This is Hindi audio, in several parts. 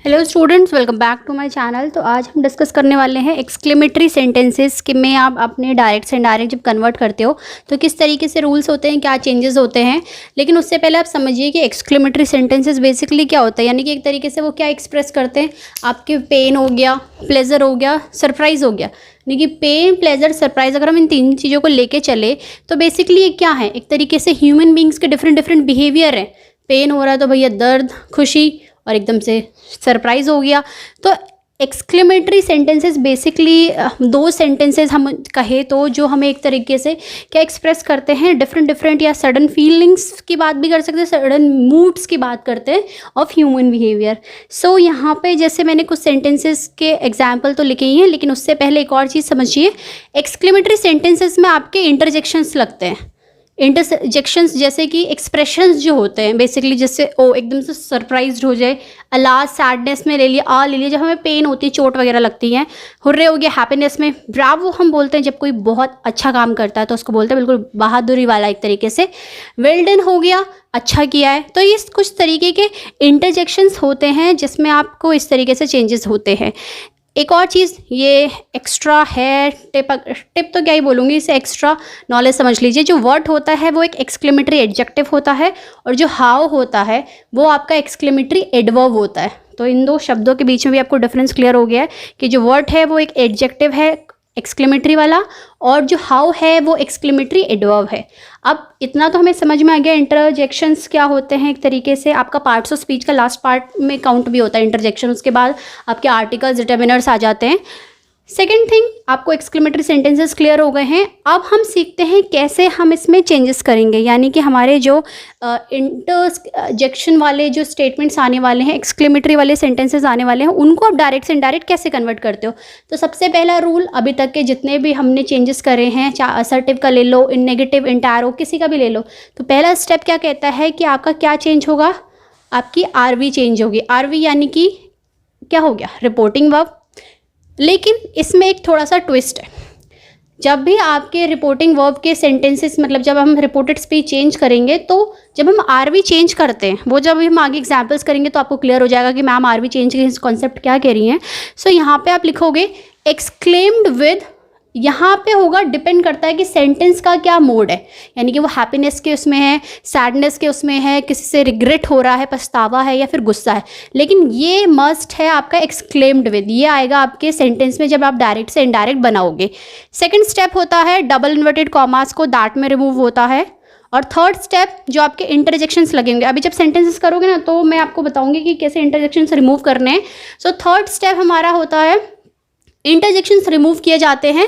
Hello students, welcome back to my channel. तो आज हम डिस्कस करने वाले हैं एक्सक्लेमेटरी सेंटेंसेस कि में आप अपने डायरेक्ट से इनडायरेक्ट जब कन्वर्ट करते हो तो किस तरीके से रूल्स होते हैं, क्या चेंजेस होते हैं। लेकिन उससे पहले आप समझिए कि एक्सक्लेमेटरी सेंटेंसेस बेसिकली क्या होता है, यानी कि एक तरीके से वो क्या एक्सप्रेस करते हैं। आपके पेन हो गया, प्लेजर हो गया, सरप्राइज़ हो गया। यानी कि पेन, प्लेजर, सरप्राइज, अगर हम इन तीन चीज़ों को लेके चले तो बेसिकली ये क्या है, एक तरीके से ह्यूमन बींग्स के डिफरेंट डिफरेंट बिहेवियर हैं। पेन हो रहा है तो भैया दर्द, खुशी, और एकदम से सरप्राइज हो गया। तो एक्सक्लेमेटरी सेंटेंसेस बेसिकली दो सेंटेंसेस हम कहे तो जो हमें एक तरीके से क्या एक्सप्रेस करते हैं, डिफरेंट डिफरेंट या सडन फीलिंग्स की बात भी कर सकते हैं, सडन मूड्स की बात करते हैं ऑफ ह्यूमन बिहेवियर। सो यहाँ पे जैसे मैंने कुछ सेंटेंसेस के एग्जाम्पल तो लिखे ही हैं, लेकिन उससे पहले एक और चीज़ समझिए। एक्सक्लेमेटरी सेंटेंसेस में आपके इंटरजेक्शंस लगते हैं। इंटरजेक्शंस जैसे कि एक्सप्रेशंस जो होते हैं बेसिकली, जैसे ओ एकदम से सरप्राइज्ड हो जाए, अला सैडनेस में ले लिया, आ ले लिया जब हमें पेन होती है, चोट वगैरह लगती है। हुर्रे हो गया हैप्पीनेस में। ब्रावो हम बोलते हैं जब कोई बहुत अच्छा काम करता है तो उसको बोलते हैं बिल्कुल बहादुरी वाला एक तरीके से। वेल डन हो गया, अच्छा किया है। तो ये कुछ तरीके के इंटरजेक्शंस होते हैं जिसमें आपको इस तरीके से चेंजेस होते हैं। एक और चीज़ ये एक्स्ट्रा है, टिप तो क्या ही बोलूँगी, इसे एक्स्ट्रा नॉलेज समझ लीजिए। जो वर्ड होता है वो एक एक्सक्लेमेटरी एडजेक्टिव होता है और जो हाउ होता है वो आपका एक्सक्लेमेटरी एडवर्ब होता है। तो इन दो शब्दों के बीच में भी आपको डिफरेंस क्लियर हो गया है कि जो वर्ड है वो एक एडजेक्टिव है एक्सक्लेमेटरी वाला, और जो हाउ है वो एक्सक्लेमेटरी एडवर्ब है। अब इतना तो हमें समझ में आ गया इंटरजेक्शंस क्या होते हैं। एक तरीके से आपका पार्ट्स ऑफ स्पीच का लास्ट पार्ट में काउंट भी होता है इंटरजेक्शन, उसके बाद आपके आर्टिकल्स, डिटर्मिनर्स आ जाते हैं। सेकेंड थिंग, आपको एक्सक्लेमेटरी सेंटेंसेस क्लियर हो गए हैं। अब हम सीखते हैं कैसे हम इसमें चेंजेस करेंगे, यानी कि हमारे जो इंटरजेक्शन वाले जो स्टेटमेंट्स आने वाले हैं, एक्सक्लेमेटरी वाले सेंटेंसेस आने वाले हैं, उनको आप डायरेक्ट से इनडायरेक्ट कैसे कन्वर्ट करते हो। तो सबसे पहला रूल, अभी तक के जितने भी हमने चेंजेस करे हैं, चाहे असर्टिव का ले लो, इन नेगेटिव, इंटारो, किसी का भी ले लो, तो पहला स्टेप क्या कहता है कि आपका क्या चेंज होगा, आपकी आरवी चेंज होगी। आरवी यानी कि क्या हो गया, रिपोर्टिंग वर्ब। लेकिन इसमें एक थोड़ा सा ट्विस्ट है। जब भी आपके रिपोर्टिंग वर्ब के सेंटेंसेस, मतलब जब हम रिपोर्टेड स्पीच चेंज करेंगे, तो जब हम आरवी चेंज करते हैं, वो जब हम आगे एग्जांपल्स करेंगे तो आपको क्लियर हो जाएगा कि मैम आरवी चेंज के कॉन्सेप्ट क्या कह रही हैं। सो यहाँ पे आप लिखोगे एक्सक्लेम्ड विद, यहाँ पे होगा, डिपेंड करता है कि सेंटेंस का क्या मोड है, यानी कि वो हैप्पीनेस के उसमें है, सैडनेस के उसमें है, किसी से रिग्रेट हो रहा है, पछतावा है, या फिर गुस्सा है। लेकिन ये मस्ट है आपका एक्सक्लेम्ड विद, ये आएगा आपके सेंटेंस में जब आप डायरेक्ट से इनडायरेक्ट बनाओगे। सेकेंड स्टेप होता है डबल इन्वर्टेड कॉमास को दैट में रिमूव होता है। और थर्ड स्टेप जो आपके इंटरजेक्शंस लगेंगे, अभी जब सेंटेंसेस करोगे ना तो मैं आपको बताऊंगी कि कैसे इंटरजेक्शंस रिमूव करने हैं। सो थर्ड स्टेप हमारा होता है इंटरजेक्शंस रिमूव किए जाते हैं।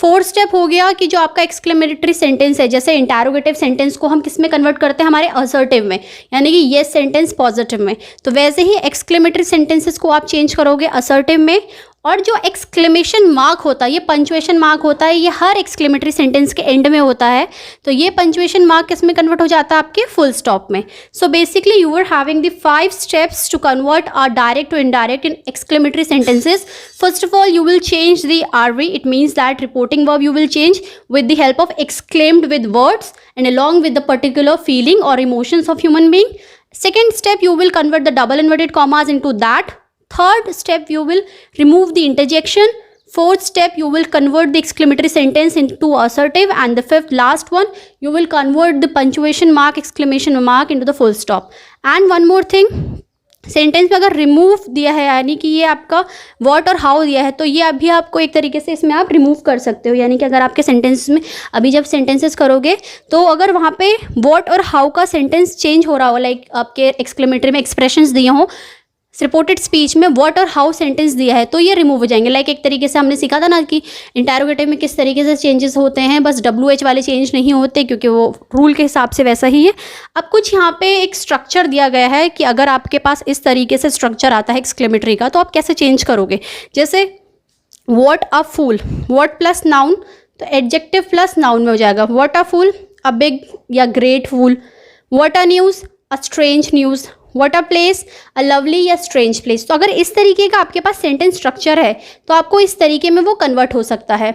फोर्थ स्टेप हो गया कि जो आपका एक्सक्लेमेटरी सेंटेंस है, जैसे इंटरोगेटिव सेंटेंस को हम किस में कन्वर्ट करते हैं, हमारे असर्टिव में, यानी कि येस सेंटेंस पॉजिटिव में। तो वैसे ही एक्सक्लेमेटरी सेंटेंसेस को आप चेंज करोगे असर्टिव में। और जो एक्सक्लेमेशन मार्क होता है, ये पंचुएशन मार्क होता है, ये हर एक्सक्लेमेटरी सेंटेंस के एंड में होता है। तो ये पंचुएशन मार्क किस में कन्वर्ट हो जाता है, आपके फुल स्टॉप में। So basically you are having the 5 steps to convert are direct to indirect in exclamatory sentences. First of all, you will change the RV. It means that reporting verb you will change with the help of exclaimed with words and along with the particular feeling or emotions of human being. Second step, you will convert the double inverted commas into that. Third step, you will remove the interjection. Fourth step, you will convert the exclamatory sentence into assertive. And the fifth, last one, you will convert the punctuation mark, exclamation mark into the full stop. And one more thing, sentence में अगर रिमूव दिया है, यानी कि ये आपका व्हाट और हाउ दिया है, तो ये अभी आपको एक तरीके से इसमें आप रिमूव कर सकते हो। यानी कि अगर आपके सेंटेंस में अभी जब सेंटेंसेस करोगे तो अगर वहाँ पे व्हाट और हाउ का सेंटेंस चेंज हो रहा हो, लाइक आपके एक्सक्लेमेटरी में एक्सप्रेशंस दिए हों, रिपोर्टेड स्पीच में व्हाट और हाउ सेंटेंस दिया है, तो ये रिमूव हो जाएंगे। लाइक एक तरीके से हमने सीखा था ना कि इंटरोगेटिव में किस तरीके से चेंजेस होते हैं, बस WH वाले चेंज नहीं होते क्योंकि वो रूल के हिसाब से वैसा ही है। अब कुछ यहाँ पे एक स्ट्रक्चर दिया गया है कि अगर आपके पास इस तरीके से स्ट्रक्चर आता है एक्सक्लेमेटरी का, तो आप कैसे चेंज करोगे। जैसे what a fool, what plus noun, तो एडजेक्टिव प्लस नाउन में हो जाएगा। What a fool, a big या great fool. What a news, a strange news. What a place, a lovely या स्ट्रेंज प्लेस। तो अगर इस तरीके का आपके पास सेंटेंस स्ट्रक्चर है तो आपको इस तरीके में वो कन्वर्ट हो सकता है।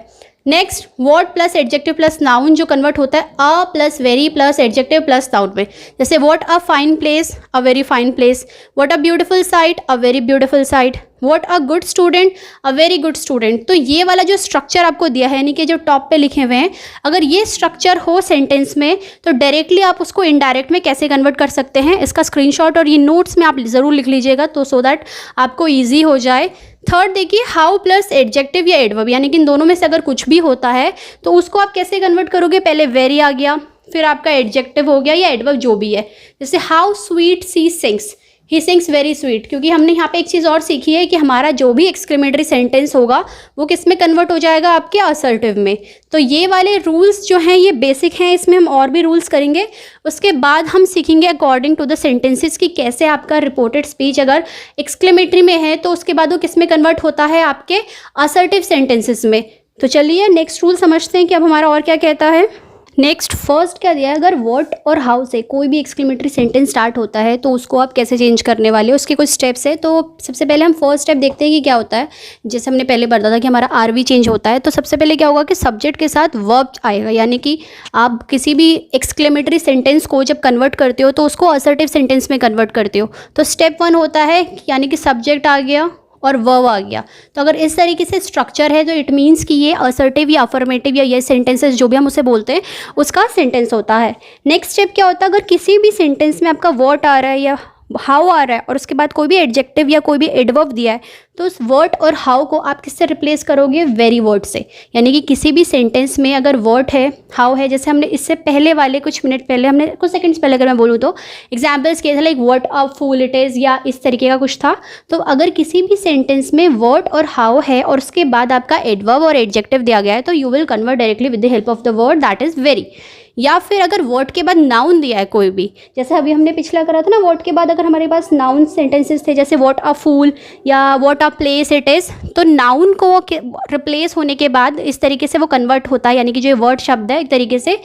Next what plus adjective plus noun जो कन्वर्ट होता है a plus very plus adjective plus noun में, जैसे what a fine place, a very fine place, what a beautiful site, a very beautiful site, what a good student, a very good student. तो ये वाला जो स्ट्रक्चर आपको दिया है, यानी कि जो टॉप पे लिखे हुए हैं, अगर ये स्ट्रक्चर हो सेंटेंस में तो डायरेक्टली आप उसको इनडायरेक्ट में कैसे कन्वर्ट कर सकते हैं, इसका स्क्रीनशॉट और ये नोट्स में आप ज़रूर लिख लीजिएगा, तो सो दैट आपको ईजी हो जाए। थर्ड देखिए, हाउ प्लस एडजेक्टिव या एडवर्ब, यानी कि इन दोनों में से अगर कुछ भी होता है तो उसको आप कैसे कन्वर्ट करोगे, पहले वेरी आ गया, फिर आपका एडजेक्टिव हो गया या एडवर्ब जो भी है, जैसे how sweet she sings, he sings very sweet, क्योंकि हमने यहाँ पे एक चीज़ और सीखी है कि हमारा जो भी एक्सक्लेमेटरी सेंटेंस होगा वो किस में कन्वर्ट हो जाएगा, आपके असर्टिव में। तो ये वाले रूल्स जो हैं ये बेसिक हैं, इसमें हम और भी रूल्स करेंगे। उसके बाद हम सीखेंगे अकॉर्डिंग टू द सेंटेंसेस कि कैसे आपका रिपोर्टेड स्पीच अगर एक्सक्लेमेटरी में है तो उसके बाद वो किस में कन्वर्ट होता है, आपके असर्टिव सेंटेंसेस में। तो चलिए नेक्स्ट रूल समझते हैं कि अब हमारा और क्या कहता है। नेक्स्ट फर्स्ट क्या दिया है, अगर व्हाट और हाउ से कोई भी एक्सक्लेमेटरी सेंटेंस स्टार्ट होता है तो उसको आप कैसे चेंज करने वाले हो, उसके कुछ स्टेप्स है। तो सबसे पहले हम फर्स्ट स्टेप देखते हैं कि क्या होता है। जैसे हमने पहले बताया था कि हमारा आरवी चेंज होता है, तो सबसे पहले क्या होगा कि सब्जेक्ट के साथ वर्ब आएगा, यानी कि आप किसी भी एक्सक्लेमेटरी सेंटेंस को जब कन्वर्ट करते हो तो उसको असर्टिव सेंटेंस में कन्वर्ट करते हो। तो स्टेप 1 होता है, यानी कि सब्जेक्ट आ गया और वर्ब आ गया। तो अगर इस तरीके से स्ट्रक्चर है तो इट मीन्स कि ये असर्टिव या अफर्मेटिव या ये सेंटेंसेस जो भी हम उसे बोलते हैं उसका सेंटेंस होता है। नेक्स्ट स्टेप क्या होता है, अगर किसी भी सेंटेंस में आपका व्हाट आ रहा है या हाउ आ रहा है और उसके बाद कोई भी एडजेक्टिव या कोई भी एडवर्ब दिया है तो उस वर्ड और हाउ को आप किससे रिप्लेस करोगे, वेरी वर्ड से। यानी कि किसी भी सेंटेंस में अगर वर्ड है, हाउ है, जैसे हमने इससे पहले वाले कुछ मिनट पहले, हमने कुछ सेकंड्स पहले अगर मैं बोलूँ तो एग्जाम्पल्स किए थे, like what a fool it is या इस तरीके का कुछ था। तो अगर किसी भी सेंटेंस में वर्ड और हाउ है और उसके बाद आपका एडवर्ब और एडजेक्टिव दिया गया है तो you will convert directly with the help of the word that is very. या फिर अगर वर्ड के बाद नाउन दिया है कोई भी, जैसे अभी हमने पिछला करा था ना, वर्ड के बाद अगर हमारे पास नाउन सेंटेंसेस थे जैसे व्हाट अ फूल या what a place it is, तो नाउन को रिप्लेस होने के बाद इस तरीके से वो कन्वर्ट होता है, यानी कि जो वर्ड शब्द है एक तरीके से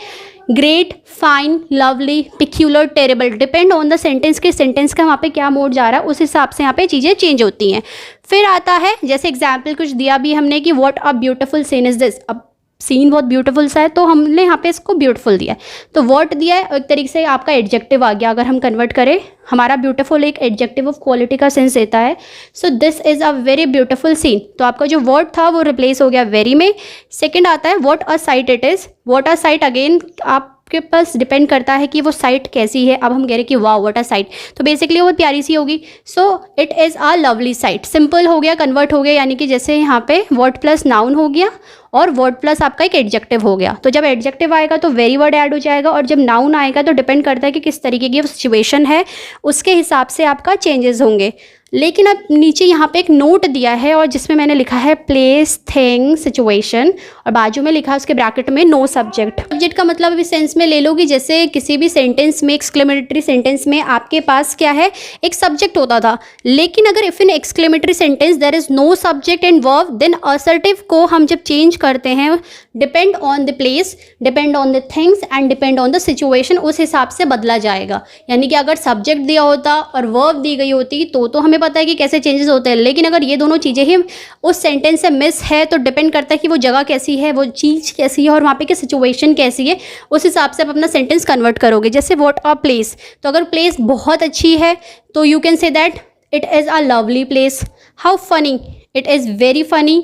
great, fine, lovely, peculiar, terrible, depend on the sentence के सेंटेंस का वहाँ पे क्या मोड जा रहा है उस हिसाब से यहाँ पे चीज़ें चेंज होती हैं। फिर आता है, जैसे एग्जाम्पल कुछ दिया भी हमने कि what a beautiful scene is this, अब सीन बहुत ब्यूटीफुल सा है तो हमने यहाँ पे इसको ब्यूटीफुल दिया है, तो व्हाट दिया है एक तरीके से आपका एडजेक्टिव आ गया। अगर हम कन्वर्ट करें, हमारा ब्यूटीफुल एक एडजेक्टिव ऑफ क्वालिटी का सेंस देता है, so this is a very beautiful scene, तो आपका जो वर्ड था वो रिप्लेस हो गया वेरी में। सेकेंड आता है what a site it is, what a site again आपके पास डिपेंड करता है कि वो साइट कैसी है। अब हम कह रहे हैं कि वाह व्हाट अ साइट, तो बेसिकली वो प्यारी सी होगी, सो it is a lovely site, simple हो गया, कन्वर्ट हो गया, यानी कि जैसे यहाँ पे वर्ड प्लस नाउन हो गया और वर्ड प्लस आपका एक एडजेक्टिव हो गया। तो जब एडजेक्टिव आएगा तो वेरी वर्ड ऐड हो जाएगा और जब नाउन आएगा तो डिपेंड करता है कि किस तरीके की सिचुएशन है उसके हिसाब से आपका चेंजेस होंगे। लेकिन अब नीचे यहाँ पे एक नोट दिया है और जिसमें मैंने लिखा है प्लेस, थिंग, सिचुएशन और बाजू में लिखा है उसके ब्रैकेट में नो सब्जेक्ट। सब्जेक्ट का मतलब इस सेंस में ले लो कि जैसे किसी भी सेंटेंस में, एक्सक्लेमेटरी सेंटेंस में आपके पास क्या है, एक सब्जेक्ट होता था, लेकिन अगर if in exclamatory sentence there is no subject and verb, then assertive को हम जब चेंज करते हैं depend on the place, depend on the things and depend on the situation, उस हिसाब से बदला जाएगा। यानी कि अगर सब्जेक्ट दिया होता और वर्ब दी गई होती तो हमें पता है कि कैसे चेंजेस होते हैं, लेकिन अगर ये दोनों चीज़ें ही उस सेंटेंस से मिस है तो डिपेंड करता है कि वो जगह कैसी है, वो चीज़ कैसी है और वहाँ पे की सिचुएशन कैसी है, उस हिसाब से आप अपना सेंटेंस कन्वर्ट करोगे। जैसे व्हाट अ प्लेस, तो अगर प्लेस बहुत अच्छी है तो you can say that it is a lovely place. How funny, it is very funny.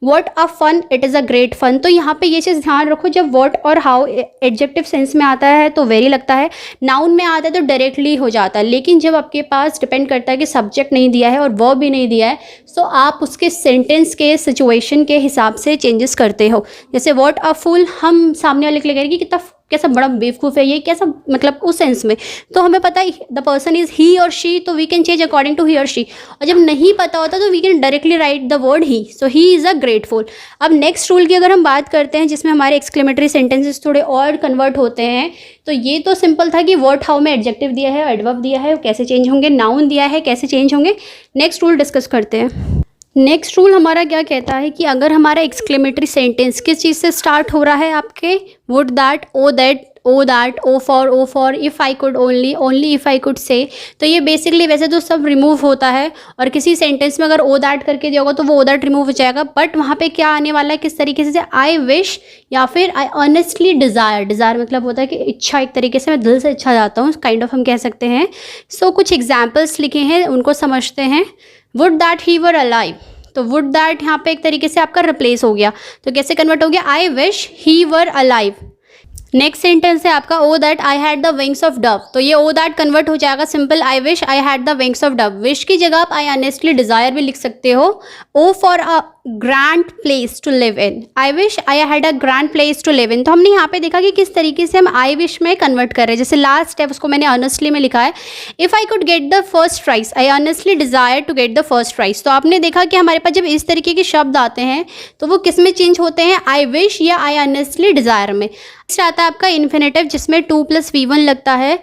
What a fun, it is a great fun. तो यहाँ पे ये चीज़ ध्यान रखो, जब व्हाट और हाउ एडजेक्टिव सेंस में आता है तो वेरी लगता है, नाउन में आता है तो डायरेक्टली हो जाता है, लेकिन जब आपके पास डिपेंड करता है कि सब्जेक्ट नहीं दिया है और वर्ब भी नहीं दिया है तो आप उसके सेंटेंस के सिचुएशन के हिसाब से चेंजेस करते हो। जैसे व्हाट अ फूल, हम सामने वाले के लिए कह रहे कि कितना कैसा बड़ा बेवकूफ़ है ये, कैसा, मतलब उस सेंस में, तो हमें पता है द पर्सन इज़ ही और शी, तो we can change according to he और शी। और जब नहीं पता होता तो we can directly write the word he, so he is a grateful. अब नेक्स्ट रूल की अगर हम बात करते हैं जिसमें हमारे एक्सक्लेमेटरी सेंटेंसेस थोड़े और कन्वर्ट होते हैं, तो ये तो सिंपल था कि वर्ड हाउ में एडजेक्टिव दिया है, एडवर्ब दिया है, कैसे चेंज होंगे, नाउन दिया है कैसे चेंज होंगे। नेक्स्ट रूल डिस्कस करते हैं। नेक्स्ट रूल हमारा क्या कहता है कि अगर हमारा एक्सक्लेमेटरी सेंटेंस किस चीज़ से स्टार्ट हो रहा है, आपके would, that, O, that, O that, O for, if I could only if I could say. तो ये बेसिकली वैसे तो सब रिमूव होता है, और किसी सेंटेंस में अगर ओ दैट करके दिया होगा तो वो ओ दैट रिमूव हो जाएगा, बट वहाँ पे क्या आने वाला है, किस तरीके से, आई विश या फिर आई ऑनेस्टली डिज़ायर। डिज़ायर मतलब होता है कि इच्छा, एक तरीके से मैं दिल से इच्छा चाहता हूँ, काइंड ऑफ हम कह सकते हैं। सो कुछ एग्जाम्पल्स लिखे हैं, उनको समझते हैं। Would that he were alive, तो वुड दैट यहाँ पे एक तरीके से आपका रिप्लेस हो गया, तो कैसे कन्वर्ट हो गया, I wish he were alive. Next sentence है आपका O that I had the wings of dove, तो ये ओ दैट कन्वर्ट हो जाएगा simple I wish I had the wings of dove. Wish की जगह आप आई ऑनेस्टली डिजायर भी लिख सकते हो। O for a grand place to live in, I wish I had a grand place to live in. तो हमने यहाँ पे देखा कि किस तरीके से हम आई विश में कन्वर्ट कर रहे हैं। जैसे लास्ट स्टेप उसको मैंने ऑनेस्टली में लिखा है, if I could get the first prize I honestly desire to get the first prize. तो आपने देखा कि हमारे पास जब इस तरीके के शब्द आते हैं तो वो किस में चेंज होते हैं, आई विश या आई ऑनेस्टली डिजायर में। नेक्स्ट आता है आपका इन्फिनेटिव, जिसमें टू प्लस V1 लगता है।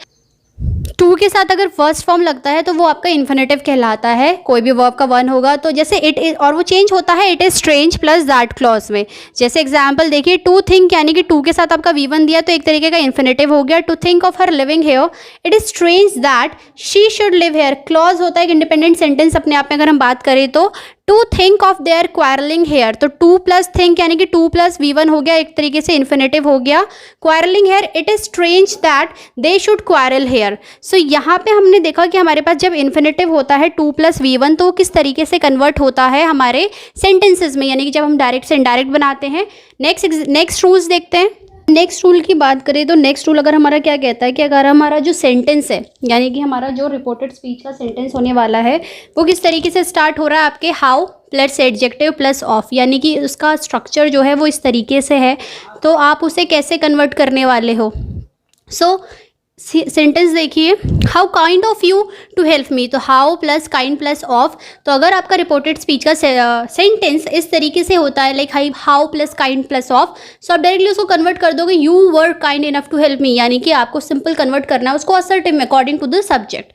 टू के साथ अगर फर्स्ट फॉर्म लगता है तो वो आपका इन्फिनेटिव कहलाता है, कोई भी वर्ब का वन होगा तो। जैसे इट इज, और वो चेंज होता है it is strange plus that clause में। जैसे एग्जांपल देखिए, टू थिंक, यानी कि टू के साथ आपका V1 दिया तो एक तरीके का इन्फिनेटिव हो गया। To think of her living here, it is strange that she should live here. Clause होता है एक इंडिपेंडेंट सेंटेंस अपने आप में, अगर हम बात करें तो। To think of their quarrelling here, तो टू प्लस थिंक यानी कि टू प्लस V1 हो गया, एक तरीके से इन्फिनेटिव हो गया। Quarrelling here, it is strange that they should quarrel here. So यहाँ पे हमने देखा कि हमारे पास जब इन्फिनेटिव होता है टू प्लस V1 तो किस तरीके से कन्वर्ट होता है हमारे सेंटेंसेज में, यानी कि जब हम डायरेक्ट से इनडायरेक्ट बनाते हैं। नेक्स्ट रूल्स देखते हैं। नेक्स्ट रूल की बात करें तो नेक्स्ट रूल अगर हमारा क्या कहता है कि अगर हमारा जो सेंटेंस है, यानी कि हमारा जो रिपोर्टेड स्पीच का सेंटेंस होने वाला है वो किस तरीके से स्टार्ट हो रहा है, आपके how plus adjective plus of, यानी कि उसका स्ट्रक्चर जो है वो इस तरीके से है, तो आप उसे कैसे कन्वर्ट करने वाले हो। सो सेंटेंस देखिए, how kind of you to help me, तो how plus kind plus of. तो अगर आपका रिपोर्टेड स्पीच का सेंटेंस इस तरीके से होता है, like how plus kind plus of, so आप डायरेक्टली उसको कन्वर्ट कर दोगे you were kind enough to help me, यानी कि आपको सिंपल कन्वर्ट करना है उसको असर्टिव में according to the subject.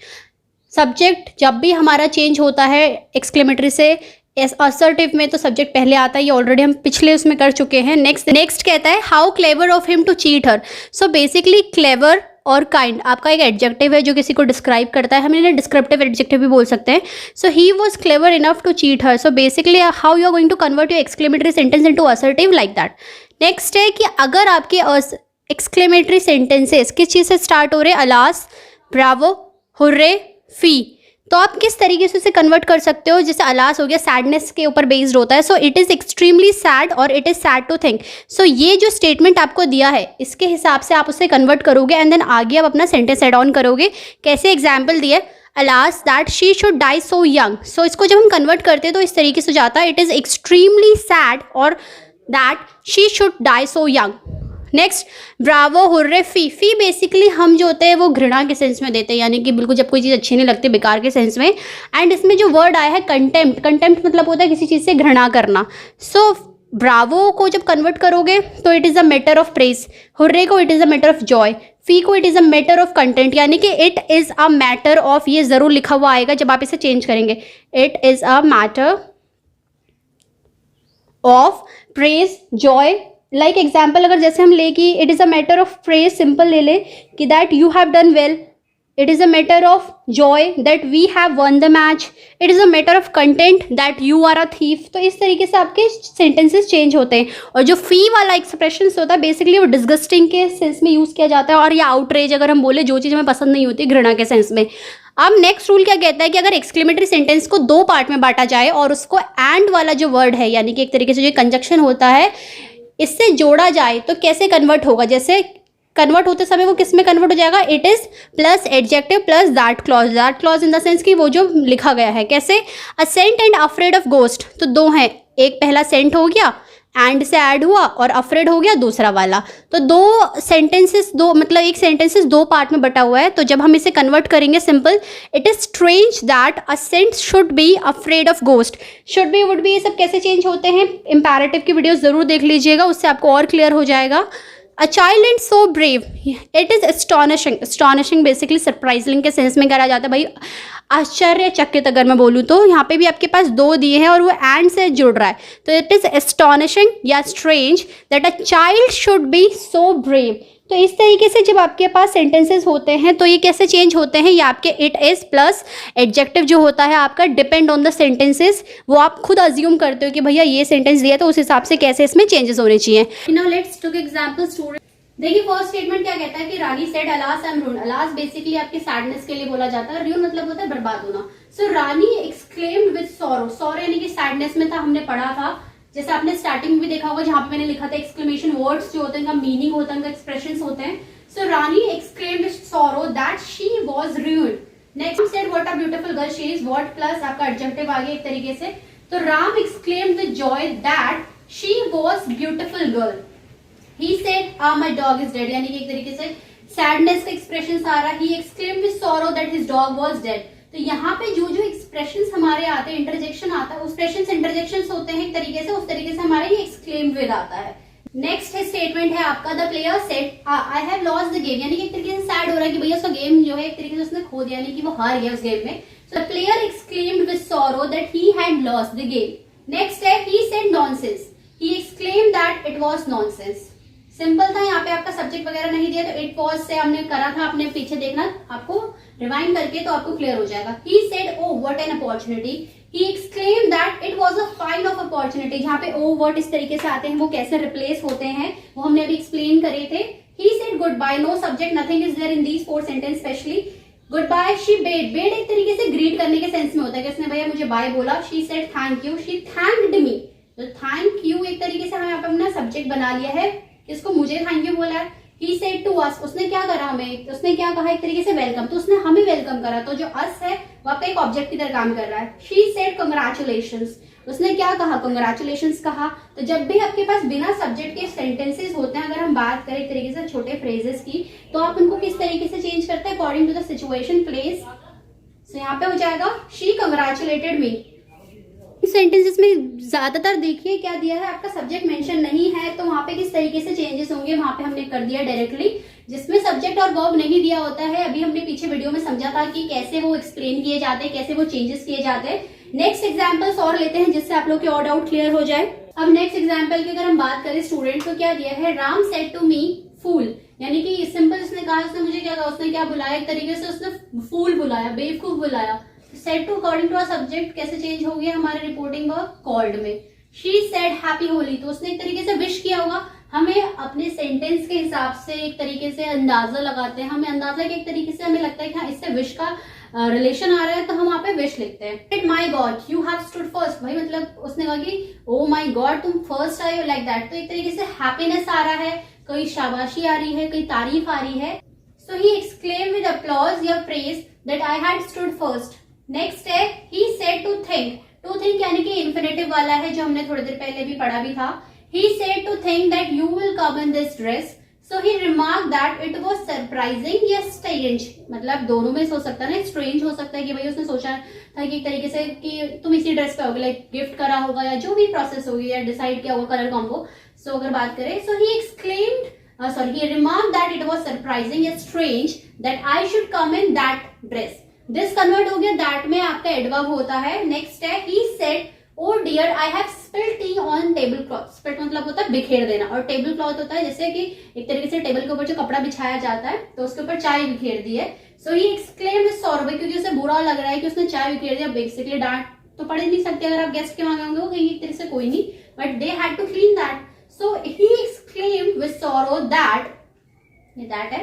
Subject जब भी हमारा चेंज होता है एक्सक्लेमेटरी से असर्टिव में तो सब्जेक्ट पहले आता है, ये ऑलरेडी हम पिछले उसमें कर चुके हैं। नेक्स्ट कहता है how clever of him to cheat her. So basically clever और काइंड आपका एक एडजेक्टिव है जो किसी को डिस्क्राइब करता है, हम इन्हें डिस्क्रिप्टिव एडजेक्टिव भी बोल सकते हैं। So he was clever enough to cheat her. So basically how you are going to convert your exclamatory sentence into assertive like that. Next है कि अगर आपके एक्सक्लेमेटरी सेंटेंसेस किस चीज़ से स्टार्ट हो रहे हैं, अलास, ब्रावो, हुर्रे, फी, तो आप किस तरीके से उसे कन्वर्ट कर सकते हो। जैसे अलास हो गया, सैडनेस के ऊपर बेस्ड होता है, so it is extremely sad और it is sad to think. So ये जो स्टेटमेंट आपको दिया है इसके हिसाब से आप उसे कन्वर्ट करोगे एंड देन आगे आप अपना सेंटेंस एड ऑन करोगे। कैसे एग्जाम्पल दिए, alas that she should die so young. So इसको जब हम कन्वर्ट करते हैं तो इस तरीके से जाता है, इट इज़ एक्सट्रीमली सैड और that she should die so young. Next bravo, hurray, फी बेसिकली हम जो होते हैं वो घृणा के सेंस में देते हैं, यानी कि बिल्कुल जब कोई चीज़ अच्छी नहीं लगती, बेकार के सेंस में। एंड इसमें जो वर्ड आया है कंटेम्प्ट मतलब होता है किसी चीज़ से घृणा करना। सो ब्रावो को जब कन्वर्ट करोगे तो it is a matter of praise, hurrah को it is a matter of joy, fie को it is a matter of content, यानी कि it is a matter of, ये ज़रूर लिखा हुआ आएगा जब आप इसे चेंज करेंगे, it is a matter of praise, joy. Like example अगर जैसे हम ले कि it is a matter of praise, simple ले ले कि that you have done well, it is a matter of joy that we have won the match, it is a matter of content that you are a thief. तो इस तरीके से आपके सेंटेंसेस चेंज होते हैं। और जो फी वाला एक्सप्रेशन होता है बेसिकली वो डिस्गस्टिंग के सेंस में यूज़ किया जाता है, और या आउटरेज अगर हम बोले जो चीज़ हमें पसंद नहीं होती घृणा के सेंस में। अब नेक्स्ट रूल क्या कहता है कि अगर एक्सक्लेमेटरी सेंटेंस को दो पार्ट में बांटा जाए और उसको एंड वाला जो वर्ड है, यानी कि एक तरीके से जो कंजक्शन होता है, इससे जोड़ा जाए तो कैसे कन्वर्ट होगा। जैसे कन्वर्ट होते समय वो किस में कन्वर्ट हो जाएगा, it is plus adjective plus that clause in the sense कि वो जो लिखा गया है। कैसे, a saint and afraid of ghost, तो दो हैं, एक पहला सेंट हो गया एंड से ऐड हुआ और अफ्रेड हो गया दूसरा वाला, तो दो सेंटेंसेस, दो मतलब एक सेंटेंसेस दो पार्ट में बटा हुआ है। तो जब हम इसे कन्वर्ट करेंगे simple, it is strange that a saint should be afraid of ghost. Should be, would be, ये सब कैसे चेंज होते हैं, इंपैरेटिव की वीडियो जरूर देख लीजिएगा, उससे आपको और क्लियर हो जाएगा। A child and so brave, it is astonishing basically surprising के सेंस में करा जाता है भाई, आश्चर्यचकित अगर मैं बोलूँ तो। यहाँ पे भी आपके पास दो दिए हैं और वो एंड से जुड़ रहा है, तो इट इज़ एस्टॉनिशिंग या strange that a child should be so brave, तो इस तरीके से जब आपके पास सेंटेंसेस होते हैं तो ये कैसे चेंज होते हैं, ये आपके इट इज़ प्लस एडजेक्टिव जो होता है आपका डिपेंड ऑन द सेंटेंसेस, वो आप खुद अज्यूम करते हो कि भैया ये सेंटेंस दिया तो उस हिसाब से कैसे इसमें चेंजेस होने चाहिए। Now let's take example student. देखिए फर्स्ट स्टेटमेंट क्या कहता है कि Rani said alas I am ruined. Alas basically आपके सैडनेस के लिए बोला जाता है, रूइन मतलब होता है बर्बाद होना। सो Rani exclaimed with sorrow, sorrow यानी कि सैडनेस में था, हमने पढ़ा था, जैसे आपने स्टार्टिंग में भी देखा होगा जहां पे मैंने लिखा था एक्सक्लेमेशन वर्ड्स जो होते हैं, उनका मीनिंग होता है, उनका एक्सप्रेशंस होते हैं। So Rani exclaimed with sorrow that she was ruined. Next said what a beautiful girl she is, what plus आपका एडजेक्टिव आ गया एक तरीके से। तो Ram exclaimed with joy that she was beautiful girl. He said my dog is dead, यानी कि एक तरीके से सैडनेस का एक्सप्रेशन आ रहा है। He exclaimed with sorrow that his dog was dead. तो यहाँ पे जो जो एक्सप्रेशंस हमारे आते हैं, इंटरजेक्शन आता है, एक्सप्रेशंस इंटरजेक्शंस होते हैं एक तरीके से, उस तरीके से हमारे ये एक्सक्लेम्ड विद आता है। नेक्स्ट स्टेटमेंट है आपका the player said I have lost the game, यानी कि एक तरीके से सैड हो रहा है कि भैया उसका गेम जो है एक तरीके से उसने खो दिया, यानी कि वो हार गया उस गेम में। So the player exclaimed with sorrow that he had lost the game. Next है he said nonsense, he exclaimed that it was nonsense. Simple था, यहाँ पे आपका सब्जेक्ट वगैरह नहीं दिया, तो इट वाज से हमने करा था, आपने पीछे देखना आपको रिवाइंड करके तो आपको क्लियर हो जाएगा। He said oh what an opportunity, he exclaimed that it was a fine of opportunity. जहाँ पे ओ वर्ड इस तरीके से आते हैं वो कैसे रिप्लेस होते हैं वो हमने अभी एक्सप्लेन करे थे। He said good bye, no subject nothing is there in these 4 sentence specially. Good bye she bade, bade एक तरीके से ग्रीट करने के सेंस में होता है कि उसने भैया मुझे बाय बोला। She said thank you, she thanked me. तो थैंक यू एक तरीके से हमें यहाँ पे अपना सब्जेक्ट बना लिया है, इसको मुझे थैंक यू बोला है। He said to us, उसने क्या करा हमें, उसने क्या कहा एक तरीके से वेलकम, तो उसने हमें वेलकम करा, तो जो अस है वो आपका एक ऑब्जेक्ट की तरह काम कर रहा है। She said congratulations, उसने क्या कहा, congratulations कहा। तो जब भी आपके पास बिना सब्जेक्ट के सेंटेंसेस होते हैं, अगर हम बात करें एक तरीके से छोटे फ्रेजेस की, तो आप उनको किस तरीके से चेंज करते हैं according to the situation place. So यहाँ पे हो जाएगा she congratulated me। सेंटेंसेस में ज्यादातर देखिए क्या दिया है, आपका सब्जेक्ट मेंशन नहीं है, तो वहां पे किस तरीके से चेंजेस होंगे वहां पे हमने कर दिया डायरेक्टली। जिसमें सब्जेक्ट और वर्ब नहीं दिया होता है, अभी हमने पीछे वीडियो में समझा था कि कैसे वो एक्सप्लेन किए जाते हैं, कैसे वो चेंजेस किए जाते हैं। नेक्स्ट एग्जाम्पल्स और लेते हैं जिससे आप लोग के और डाउट क्लियर हो जाए। अब नेक्स्ट एग्जाम्पल की अगर हम बात करें स्टूडेंट, तो क्या दिया है, राम सेड टू मी फूल, यानी कि सिंपल उसने कहा, उसने मुझे क्या कहा, उसने क्या बुलाया, एक तरीके से उसने फूल बुलाया, बेवकूफ बुलाया। Said to according to a subject कैसे चेंज हो गया हमारे रिपोर्टिंग वर्ब कॉल्ड में। शी सेड हैप्पी होली, तो उसने एक तरीके से विश किया होगा। हमें अपने सेंटेंस के हिसाब से एक तरीके से अंदाजा लगाते हैं, हमें अंदाजा के एक तरीके से हमें लगता है कि हाँ इससे विश का रिलेशन आ रहा है, तो हम वहां पे विश लिखते हैं। My God you have stood first, भाई मतलब उसने कहा कि ओ माई गॉड तुम फर्स्ट आए हो, लाइक दैट। तो एक तरीके से हैप्पीनेस आ रहा है, कोई शाबाशी आ रही है, कोई तारीफ आ रही है। So he exclaim with applause या praise that I had stood first. Next है he said to think, to think यानी कि इन्फिनेटिव वाला है जो हमने थोड़ी देर पहले भी पढ़ा भी था। He said to think that you will come in this dress, so he remark that it was surprising या स्ट्रेंज, मतलब दोनों में हो सकता है ना, स्ट्रेंज हो सकता है कि भाई उसने सोचा था कि एक तरीके से कि तुम इसी ड्रेस पे होगे, लाइक गिफ्ट करा होगा या जो भी प्रोसेस होगी या डिसाइड किया होगा कलर कॉम्बो। सो अगर बात करें, so he exclaimed he remarked that it was surprising yet strange that I should come in that dress. This convert हो गया that में आपका adverb होता है। Next है he said oh dear I have spilled tea on table cloth. Spilt मतलब होता है बिखेर देना, और टेबल क्लॉथ होता है जैसे कि एक तरीके से टेबल के ऊपर जो कपड़ा बिछाया जाता है तो उसके ऊपर चाय बिखेर दी है। So he exclaimed with sorrow, क्योंकि उसे बुरा लग रहा है कि उसने चाय बिखेर दिया। बेसिकली डांट तो पढ़ नहीं सकते अगर आप गेस्ट के वहां होंगे, वो कहेंगे एक तरीके से कोई नहीं, but they had to clean that. So he exclaimed with sorrow that है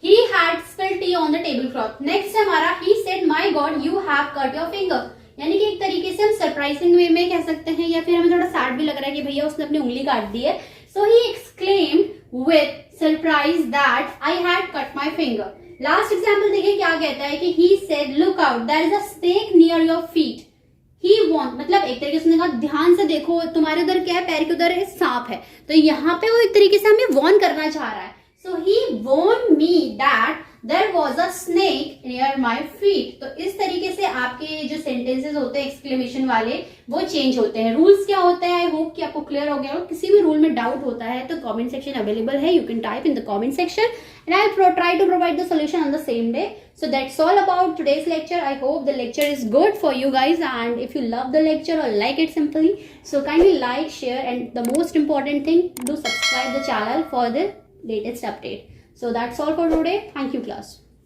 he had spilled tea on the tablecloth. Next है हमारा he said my God you have cut your finger, यानी कि एक तरीके से हम सरप्राइजिंग वे में कह सकते हैं, या फिर हमें थोड़ा सैड भी लग रहा है कि भैया उसने अपनी उंगली काट दी है। So he exclaimed with surprise that I had cut my finger. Last example देखिए क्या कहता है कि he said look out there is a snake near your feet. He warned, मतलब एक तरीके से उसने कहा ध्यान से देखो तुम्हारे उधर क्या है, पैर के उधर सांप है। तो यहाँ पे वो एक तरीके से हमें वॉर्न करना चाह रहा है। So he warned me that there was a snake near my feet. तो इस तरीके से आपके जो सेंटेंसेस होते हैं एक्सक्लेमेशन वाले वो चेंज होते हैं। रूल्स क्या होते हैं, आई होप कि आपको क्लियर हो गया हो। किसी भी रूल में डाउट होता है तो कमेंट सेक्शन अवेलेबल है, you can type in the comment section and I'll try to provide the solution on the same day. So that's all about today's lecture. I hope the lecture is good for you guys, and if you love the lecture or like it simply, so kindly like, share, and the most important thing, do subscribe the channel for the latest update. So that's all for today. Thank you class.